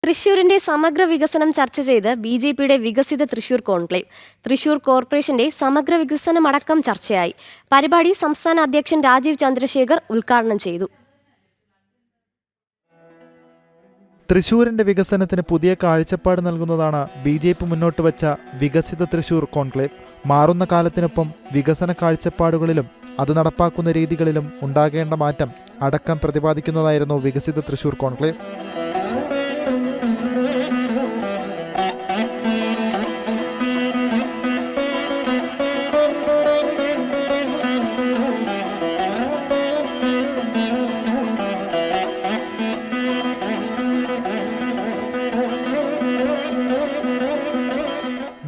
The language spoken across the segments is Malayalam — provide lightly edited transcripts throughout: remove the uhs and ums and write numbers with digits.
തൃശൂരിന്റെ സമഗ്ര വികസനം ചർച്ച ചെയ്ത് ബിജെപിയുടെ വികസിത തൃശൂർ കോൺക്ലേവ്. തൃശൂർ കോർപ്പറേഷന്റെ സമഗ്ര വികസനമടക്കം ചർച്ചയായി. പരിപാടി സംസ്ഥാന അധ്യക്ഷൻ രാജീവ് ചന്ദ്രശേഖർ ഉദ്ഘാടനം ചെയ്തു. തൃശൂരിന്റെ വികസനത്തിന് പുതിയ കാഴ്ചപ്പാട് നൽകുന്നതാണ് ബിജെപി മുന്നോട്ട് വച്ച വികസിത തൃശൂർ കോൺക്ലേവ്. മാറുന്ന കാലത്തിനൊപ്പം വികസന കാഴ്ചപ്പാടുകളിലും അത് നടപ്പാക്കുന്ന രീതികളിലും ഉണ്ടാകേണ്ട മാറ്റം അടക്കം പ്രതിപാദിക്കുന്നതായിരുന്നു വികസിത തൃശൂർ കോൺക്ലേവ്.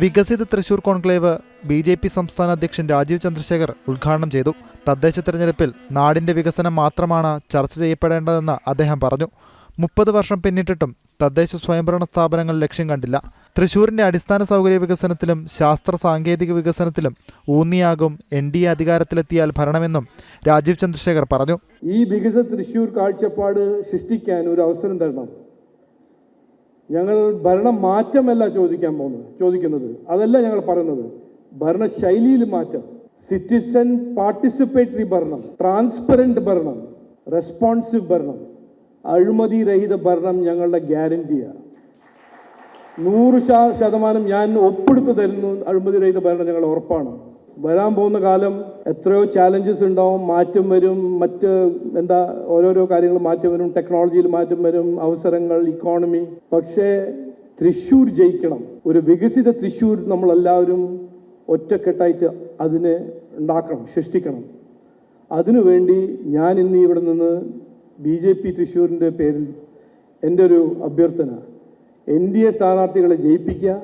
വികസിത തൃശൂർ കോൺക്ലേവ് ബിജെപി സംസ്ഥാന അധ്യക്ഷൻ രാജീവ് ചന്ദ്രശേഖർ ഉദ്ഘാടനം ചെയ്തു. തദ്ദേശ തെരഞ്ഞെടുപ്പിൽ നാടിന്റെ വികസനം മാത്രമാണ് ചർച്ച ചെയ്യപ്പെടേണ്ടതെന്ന് അദ്ദേഹം പറഞ്ഞു. 30 വർഷം പിന്നിട്ടിട്ടും തദ്ദേശ സ്വയംഭരണ സ്ഥാപനങ്ങൾ ലക്ഷ്യം കണ്ടില്ല. തൃശൂരിന്റെ അടിസ്ഥാന സൗകര്യ വികസനത്തിലും ശാസ്ത്ര സാങ്കേതിക വികസനത്തിലും ഊന്നിയാകും NDA അധികാരത്തിലെത്തിയാൽ ഭരണമെന്നും രാജീവ് ചന്ദ്രശേഖർ പറഞ്ഞു. ഈ വികസിത തൃശൂർ കാഴ്ചപ്പാട് സൃഷ്ടിക്കാൻ ഒരു അവസരം തരണം. ഞങ്ങൾ ഭരണ മാറ്റമല്ല ചോദിക്കുന്നത്, അതല്ല ഞങ്ങൾ പറയുന്നത്. ഭരണശൈലിയിൽ മാറ്റം, സിറ്റിസൺ പാർട്ടിസിപ്പേറ്ററി ഭരണം, ട്രാൻസ്പെറന്റ് ഭരണം, റെസ്പോൺസീവ് ഭരണം, അഴിമതി രഹിത ഭരണം ഞങ്ങളുടെ ഗ്യാരണ്ടിയാണ്. 100% ഞാൻ ഒപ്പിടുത്ത് തരുന്നു. അഴിമതി രഹിത ഭരണം ഞങ്ങളുടെ ഉറപ്പാണ്. വരാൻ പോകുന്ന കാലം എത്രയോ ചാലഞ്ചസ് ഉണ്ടാവും, മാറ്റം വരും, ഓരോരോ കാര്യങ്ങൾ മാറ്റം വരും, ടെക്നോളജിയിൽ മാറ്റം വരും, അവസരങ്ങൾ, ഇക്കോണമി. പക്ഷേ തൃശ്ശൂർ ജയിക്കണം. ഒരു വികസിത തൃശ്ശൂർ നമ്മളെല്ലാവരും ഒറ്റക്കെട്ടായിട്ട് അതിനെ ഉണ്ടാക്കണം, സൃഷ്ടിക്കണം. അതിനുവേണ്ടി ഞാൻ ഇന്ന് ഇവിടെ നിന്ന് BJP തൃശ്ശൂരിൻ്റെ പേരിൽ എൻ്റെ ഒരു അഭ്യർത്ഥന, NDA സ്ഥാനാർത്ഥികളെ ജയിപ്പിക്കുക,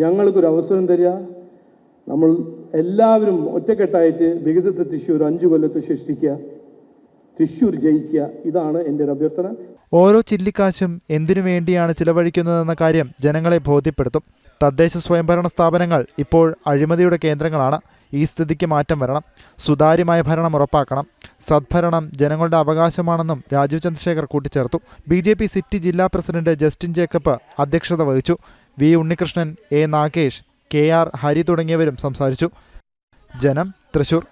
ഞങ്ങൾക്കൊരു അവസരം തരിക, നമ്മൾ എല്ലാവരും ഒറ്റക്കെട്ടായിട്ട് വികസിത തൃശ്ശൂർ 5 കൊല്ലത്ത് സൃഷ്ടിക്കുക, തൃശ്ശൂർ ജയിക്കുക. ഇതാണ് എൻ്റെ ഒരു അഭ്യർത്ഥന. ഓരോ ചില്ലിക്കാശും എന്തിനു വേണ്ടിയാണ് ചിലവഴിക്കുന്നതെന്ന കാര്യം ജനങ്ങളെ ബോധ്യപ്പെടുത്തും. തദ്ദേശ സ്വയംഭരണ സ്ഥാപനങ്ങൾ ഇപ്പോൾ അഴിമതിയുടെ കേന്ദ്രങ്ങളാണ്. ഈ സ്ഥിതിക്ക് മാറ്റം വരണം. സുതാര്യമായ ഭരണം ഉറപ്പാക്കണം. സദ്ഭരണം ജനങ്ങളുടെ അവകാശമാണെന്നും രാജീവ് ചന്ദ്രശേഖർ കൂട്ടിച്ചേർത്തു. BJP സിറ്റി ജില്ലാ പ്രസിഡന്റ് ജസ്റ്റിൻ ജേക്കബ് അധ്യക്ഷത വഹിച്ചു. V Unnikrishnan, A Nagesh, KR Hari തുടങ്ങിയവരും സംസാരിച്ചു. ജനം, തൃശൂർ.